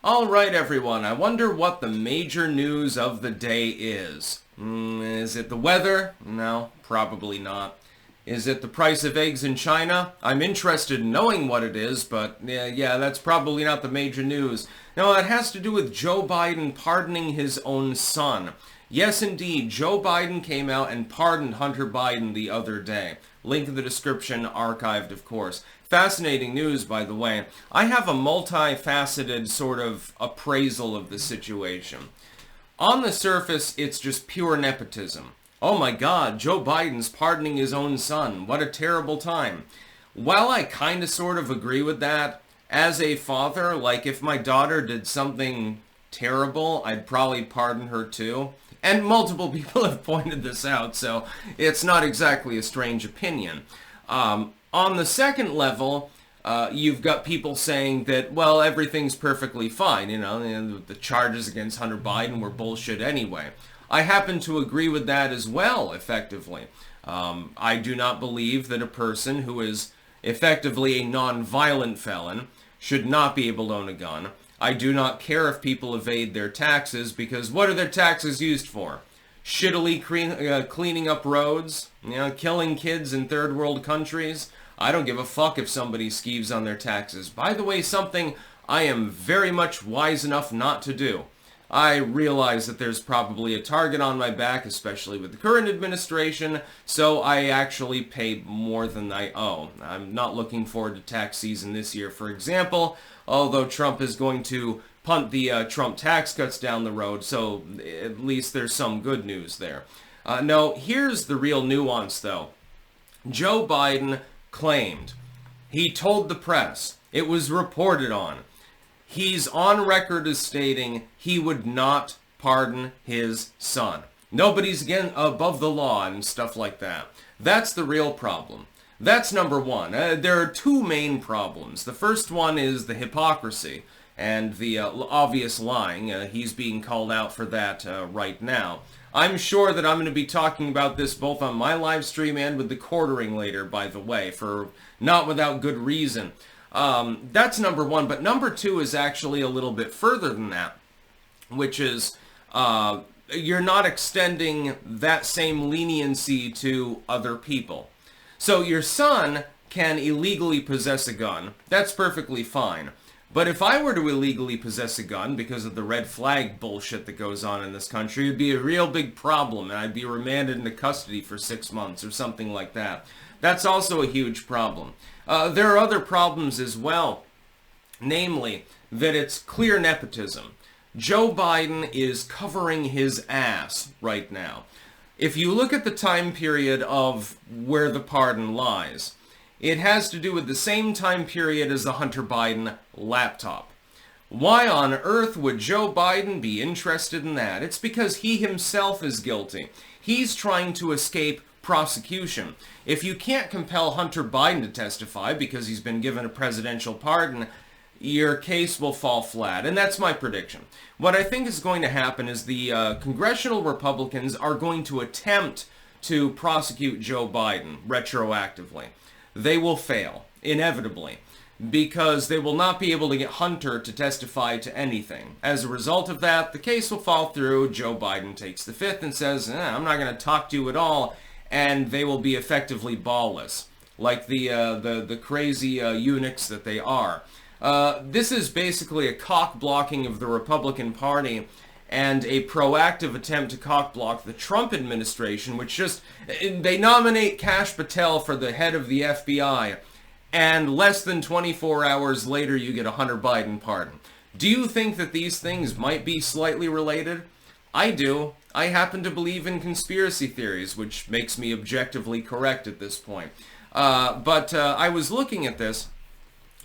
All right, everyone, I wonder what the major news of the day is. Is it the weather? No, probably not. Is it the price of eggs in China? I'm interested in knowing what it is, but yeah, that's probably not the major news. No, it has to do with Joe Biden pardoning his own son. Yes, indeed, Joe Biden came out and pardoned Hunter Biden the other day. Link in the description, archived, of course. Fascinating news, by the way. I have a multifaceted sort of appraisal of the situation. On the surface, it's just pure nepotism. Oh my God, Joe Biden's pardoning his own son. What a terrible time. While I kind of sort of agree with that, as a father, like if my daughter did something terrible, I'd probably pardon her too. And multiple people have pointed this out, so it's not exactly a strange opinion. On the second level, you've got people saying that, well, everything's perfectly fine. The charges against Hunter Biden were bullshit anyway. I happen to agree with that as well, effectively. I do not believe that a person who is effectively a non-violent felon should not be able to own a gun. I do not care if people evade their taxes, because what are their taxes used for? Shittily cleaning up roads? Killing kids in third world countries? I don't give a fuck if somebody skeeves on their taxes. By the way, something I am very much wise enough not to do. I realize that there's probably a target on my back, especially with the current administration, so I actually pay more than I owe. I'm not looking forward to tax season this year, for example, although Trump is going to punt the Trump tax cuts down the road, so at least there's some good news there. No, here's the real nuance, though. Joe Biden claimed, he told the press, it was reported on, he's on record as stating he would not pardon his son. Nobody's, again, above the law and stuff like that. That's the real problem. That's number one. There are two main problems. The first one is the hypocrisy and the obvious lying. He's being called out for that right now. I'm sure that I'm going to be talking about this both on my live stream and with the quartering later, by the way, for not without good reason. That's number one, but number two is actually a little bit further than that, which is you're not extending that same leniency to other people. So your son can illegally possess a gun. That's perfectly fine. But if I were to illegally possess a gun because of the red flag bullshit that goes on in this country, it'd be a real big problem, and I'd be remanded into custody for 6 months or something like that. That's also a huge problem. There are other problems as well, namely that it's clear nepotism. Joe Biden is covering his ass right now. If you look at the time period of where the pardon lies, it has to do with the same time period as the Hunter Biden laptop. Why on earth would Joe Biden be interested in that? It's because he himself is guilty. He's trying to escape prosecution. If you can't compel Hunter Biden to testify because he's been given a presidential pardon, your case will fall flat. And that's my prediction. What I think is going to happen is the congressional Republicans are going to attempt to prosecute Joe Biden retroactively. They will fail, inevitably, because they will not be able to get Hunter to testify to anything. As a result of that, the case will fall through. Joe Biden takes the fifth and says, I'm not going to talk to you at all, and they will be effectively ballless, like the crazy eunuchs that they are. This is basically a cock-blocking of the Republican Party and a proactive attempt to cock-block the Trump administration, which they nominate Kash Patel for the head of the FBI, and less than 24 hours later you get a Hunter Biden pardon. Do you think that these things might be slightly related? I do. I happen to believe in conspiracy theories, which makes me objectively correct at this point. But I was looking at this,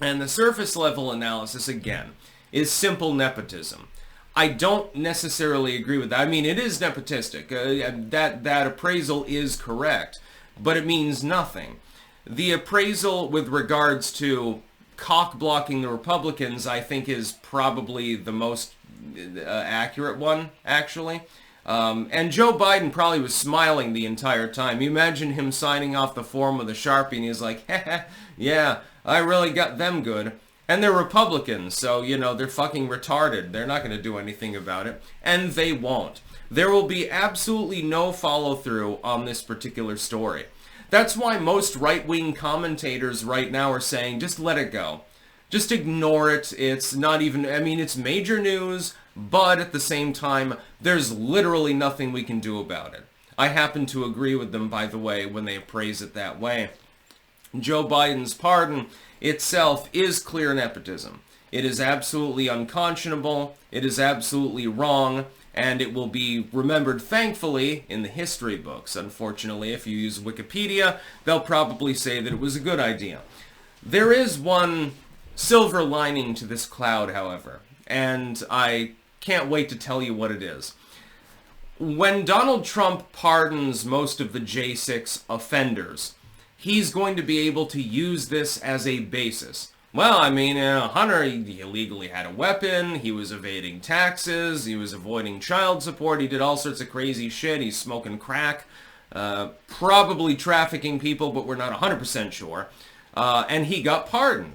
and the surface level analysis, again, is simple nepotism. I don't necessarily agree with that. I mean, it is nepotistic. That appraisal is correct, but it means nothing. The appraisal with regards to cock-blocking the Republicans, I think, is probably the most accurate one, actually. And Joe Biden probably was smiling the entire time. You imagine him signing off the form with a Sharpie, and he's like, yeah, I really got them good. And they're Republicans, so, they're fucking retarded. They're not going to do anything about it. And they won't. There will be absolutely no follow-through on this particular story. That's why most right-wing commentators right now are saying, just let it go. Just ignore it. It's not even, it's major news, but at the same time, there's literally nothing we can do about it. I happen to agree with them, by the way, when they appraise it that way. Joe Biden's pardon itself is clear nepotism. It is absolutely unconscionable, it is absolutely wrong, and it will be remembered, thankfully, in the history books. Unfortunately, if you use Wikipedia, they'll probably say that it was a good idea. There is one silver lining to this cloud, however, and I can't wait to tell you what it is. When Donald Trump pardons most of the J6 offenders, he's going to be able to use this as a basis. Well, Hunter, he illegally had a weapon, he was evading taxes, he was avoiding child support, he did all sorts of crazy shit, he's smoking crack, probably trafficking people, but we're not 100% sure, and he got pardoned.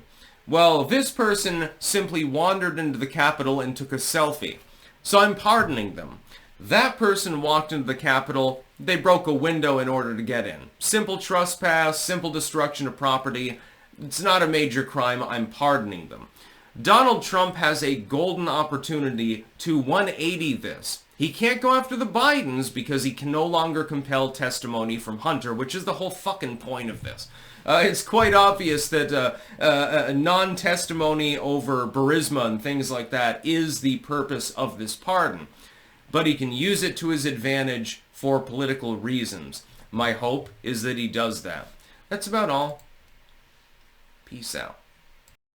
Well, this person simply wandered into the Capitol and took a selfie, so I'm pardoning them. That person walked into the Capitol, they broke a window in order to get in. Simple trespass, simple destruction of property. It's not a major crime, I'm pardoning them. Donald Trump has a golden opportunity to 180 this. He can't go after the Bidens because he can no longer compel testimony from Hunter, which is the whole fucking point of this. It's quite obvious that non-testimony over Burisma and things like that is the purpose of this pardon. But he can use it to his advantage for political reasons. My hope is that he does that. That's about all. Peace out.